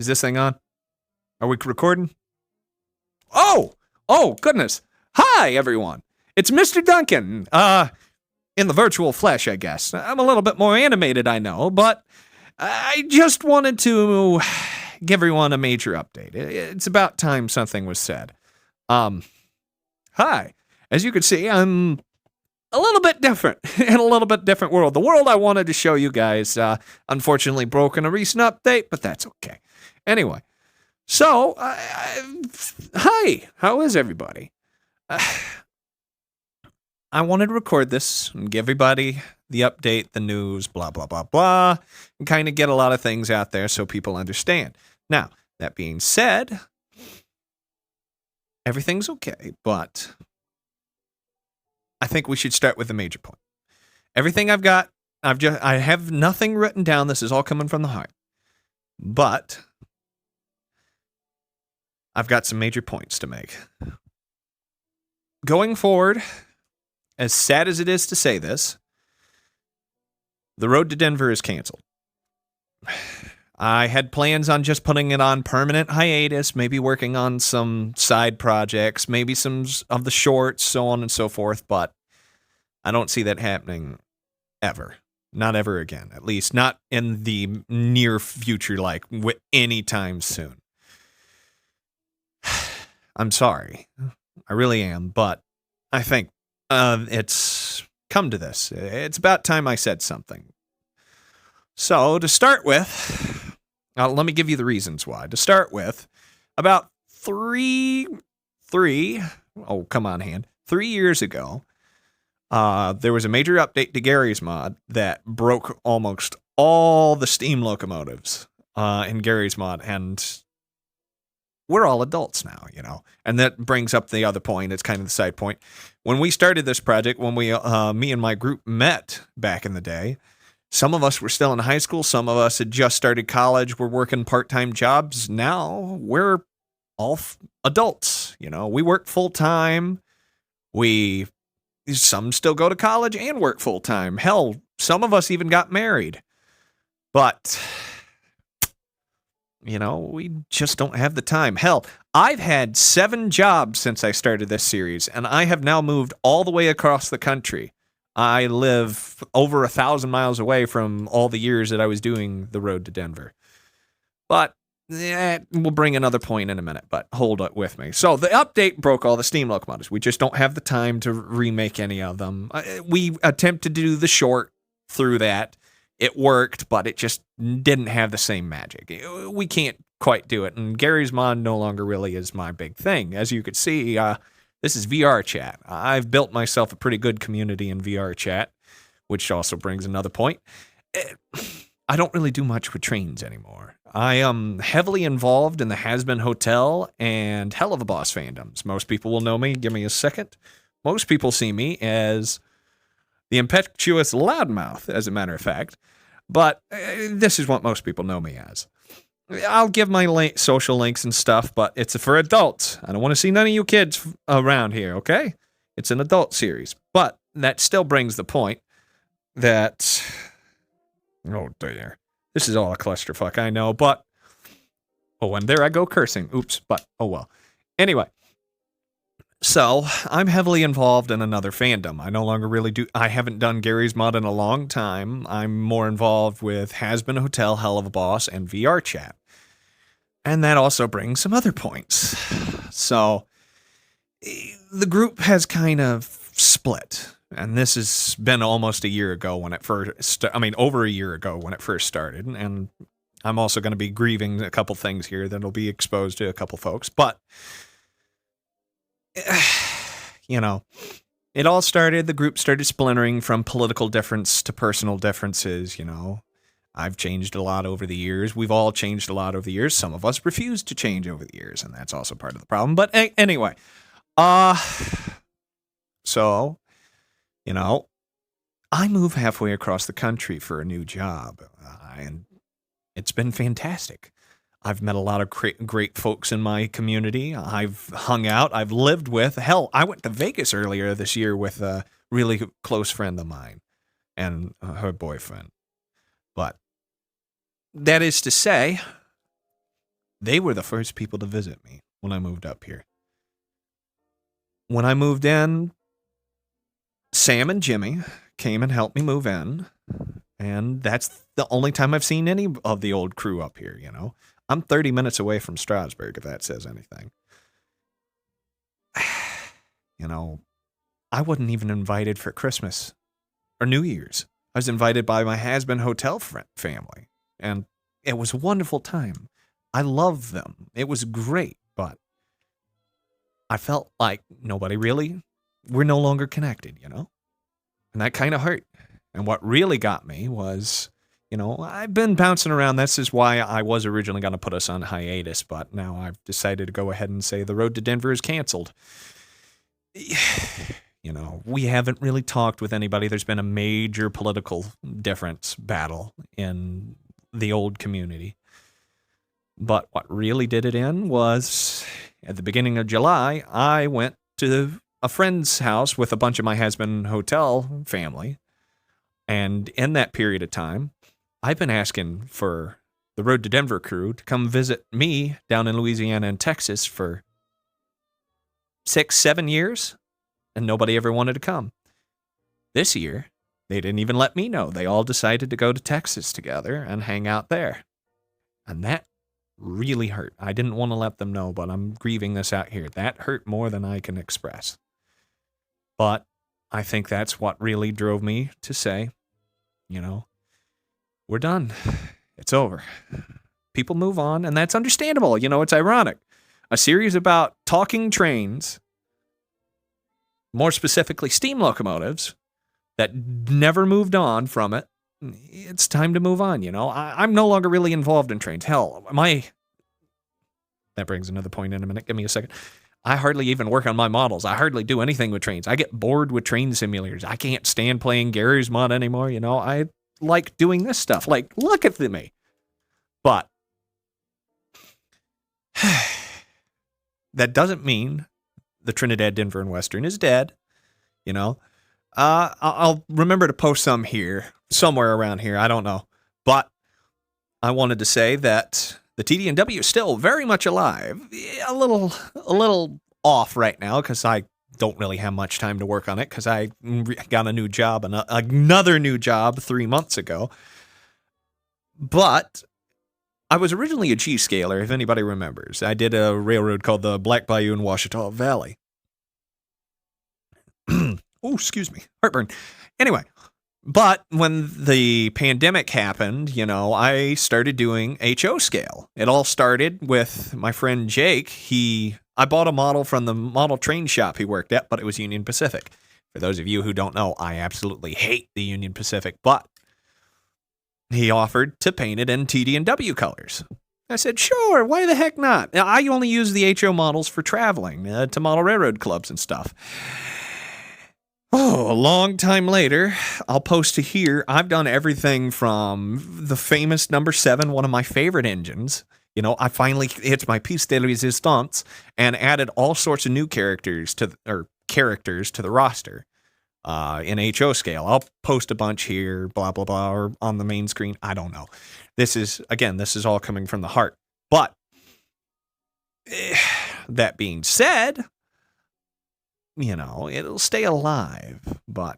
Is this thing on? Are we recording? Oh, goodness. Hi, everyone. It's Mr. Duncan. In the virtual flesh, I guess. I'm a little bit more animated, I know, but I just wanted to give everyone a major update. It's about time something was said. Hi. As you can see, I'm a little bit different, in a little bit different world. The world I wanted to show you guys, unfortunately broke in a recent update, but that's okay. Anyway, so, hi, how is everybody? I wanted to record this and give everybody the update, the news, blah, blah, blah, blah, and kind of get a lot of things out there so people understand. Now, that being said, everything's okay, but I think we should start with the major point. Everything I've got, I have nothing written down. This is all coming from the heart. But I've got some major points to make. Going forward, as sad as it is to say this, the road to Denver is canceled. I had plans on just putting it on permanent hiatus, maybe working on some side projects, maybe some of the shorts, so on and so forth, but I don't see that happening ever. Not ever again, at least not in the near future, like anytime soon. I'm sorry. I really am, but I think it's come to this. It's about time I said something. So, to start with, let me give you the reasons why. To start with, about 3 years ago, there was a major update to Gary's Mod that broke almost all the steam locomotives in Gary's Mod, and we're all adults now, you know. And that brings up the other point. It's kind of the side point. When we started this project, when me and my group met back in the day, some of us were still in high school. Some of us had just started college. We're working part-time jobs. Now we're all adults, you know. We work full-time. Some still go to college and work full-time. Hell, some of us even got married. But you know, we just don't have the time. Hell, I've had 7 jobs since I started this series, and I have now moved all the way across the country. I live over 1,000 miles away from all the years that I was doing the road to Denver. But we'll bring another point in a minute, but hold it with me. So the update broke all the steam locomotives. We just don't have the time to remake any of them. We attempted to do the short through that. It worked, but it just didn't have the same magic. We can't quite do it, and Gary's Mod no longer really is my big thing. As you could see, this is VR chat. I've built myself a pretty good community in VR chat, which also brings another point. I don't really do much with trains anymore. I am heavily involved in the Has-Been Hotel and Hell of a Boss fandoms. Most people will know me. Give me a second. Most people see me as the impetuous loudmouth, as a matter of fact. But this is what most people know me as. I'll give my social links and stuff, but it's for adults. I don't want to see none of you kids around here, okay? It's an adult series. But that still brings the point that, oh dear, this is all a clusterfuck, I know, but, oh, and there I go cursing. Oops, but, oh well. Anyway. So, I'm heavily involved in another fandom. I haven't done Gary's Mod in a long time. I'm more involved with Has-Been Hotel, Hell of a Boss, and VR Chat. And that also brings some other points. So, the group has kind of split. And this has been almost a year ago when it first, over a year ago when it first started. And I'm also going to be grieving a couple things here that'll be exposed to a couple folks. But you know, it all started, the group started splintering from political difference to personal differences, you know. I've changed a lot over the years. We've all changed a lot over the years. Some of us refuse to change over the years, and that's also part of the problem. But anyway, so, you know, I move halfway across the country for a new job, and it's been fantastic. I've met a lot of great folks in my community. I've hung out. I've lived with. Hell, I went to Vegas earlier this year with a really close friend of mine and her boyfriend. But that is to say, They were the first people to visit me when I moved up here. When I moved in, Sam and Jimmy came and helped me move in. And that's the only time I've seen any of the old crew up here, you know. I'm 30 minutes away from Strasbourg, if that says anything. You know, I wasn't even invited for Christmas or New Year's. I was invited by my has-been hotel family, and it was a wonderful time. I love them. It was great, but I felt like we're no longer connected, you know? And that kind of hurt. And what really got me was, you know, I've been bouncing around. This is why I was originally going to put us on hiatus, but now I've decided to go ahead and say the road to Denver is canceled. You know, we haven't really talked with anybody. There's been a major political battle in the old community. But what really did it in was, at the beginning of July, I went to a friend's house with a bunch of my has-been hotel family. And in that period of time, I've been asking for the Road to Denver crew to come visit me down in Louisiana and Texas for 6-7 years, and nobody ever wanted to come. This year, they didn't even let me know. They all decided to go to Texas together and hang out there. And that really hurt. I didn't want to let them know, but I'm grieving this out here. That hurt more than I can express. But I think that's what really drove me to say, you know, we're done. It's over. People move on, and that's understandable. You know, it's ironic. A series about talking trains, more specifically steam locomotives, that never moved on from it. It's time to move on, you know. I'm no longer really involved in trains. Hell, that brings another point in a minute. Give me a second. I hardly even work on my models. I hardly do anything with trains. I get bored with train simulators. I can't stand playing Gary's Mod anymore, you know. I like doing this stuff. Like, look at me. But that doesn't mean the Trinidad, Denver, and Western is dead, you know. I'll remember to post some here, somewhere around here. I don't know. But I wanted to say that the TD&W is still very much alive. A little off right now because I don't really have much time to work on it because I got a new job and another new job 3 months ago. But I was originally a G-scaler, if anybody remembers. I did a railroad called the Black Bayou in Ouachita Valley. Oh, excuse me. Heartburn. Anyway, but when the pandemic happened, you know, I started doing HO scale. It all started with my friend Jake. I bought a model from the model train shop he worked at, but it was Union Pacific. For those of you who don't know, I absolutely hate the Union Pacific, but he offered to paint it in TD&W colors. I said, sure, why the heck not? Now, I only use the HO models for traveling to model railroad clubs and stuff. Oh, a long time later, I'll post to here. I've done everything from the famous number 7, one of my favorite engines. You know, I finally hit my piece de resistance and added all sorts of new characters to the roster in HO scale. I'll post a bunch here, blah, blah, blah, or on the main screen. I don't know. This is all coming from the heart. But that being said, you know, it'll stay alive. But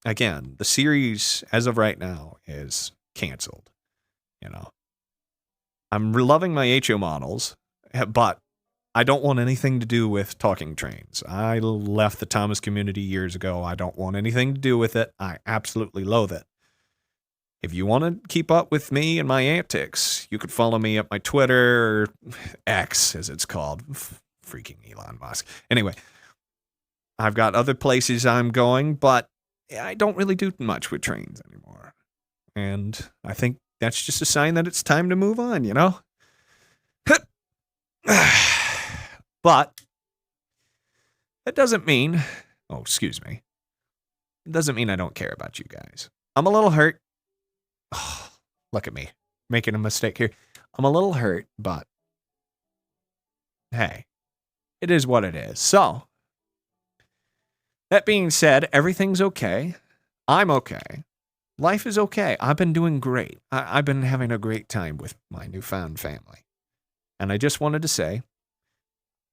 again, the series as of right now is canceled. You know, I'm loving my HO models, but I don't want anything to do with talking trains. I left the Thomas community years ago. I don't want anything to do with it. I absolutely loathe it. If you want to keep up with me and my antics, you could follow me at my Twitter, or X as it's called. Freaking Elon Musk. Anyway, I've got other places I'm going, but I don't really do much with trains anymore. And I think that's just a sign that it's time to move on, you know? But that doesn't mean, it doesn't mean I don't care about you guys. I'm a little hurt. Oh, look at me, making a mistake here. I'm a little hurt, but hey, it is what it is. So, that being said, everything's okay. I'm okay. Life is okay. I've been doing great. I've been having a great time with my newfound family. And I just wanted to say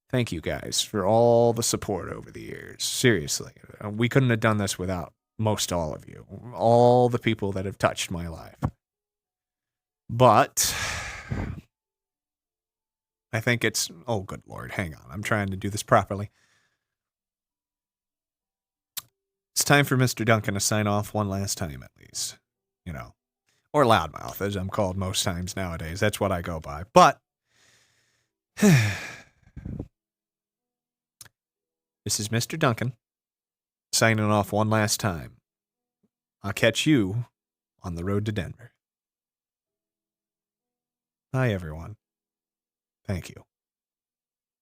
thank you guys for all the support over the years. Seriously, we couldn't have done this without most all of you, all the people that have touched my life. But I think it's, oh, good Lord, hang on. I'm trying to do this properly. It's time for Mr. Duncan to sign off one last time, at least. You know, or Loudmouth, as I'm called most times nowadays. That's what I go by. But this is Mr. Duncan signing off one last time. I'll catch you on the road to Denver. Bye, everyone. Thank you.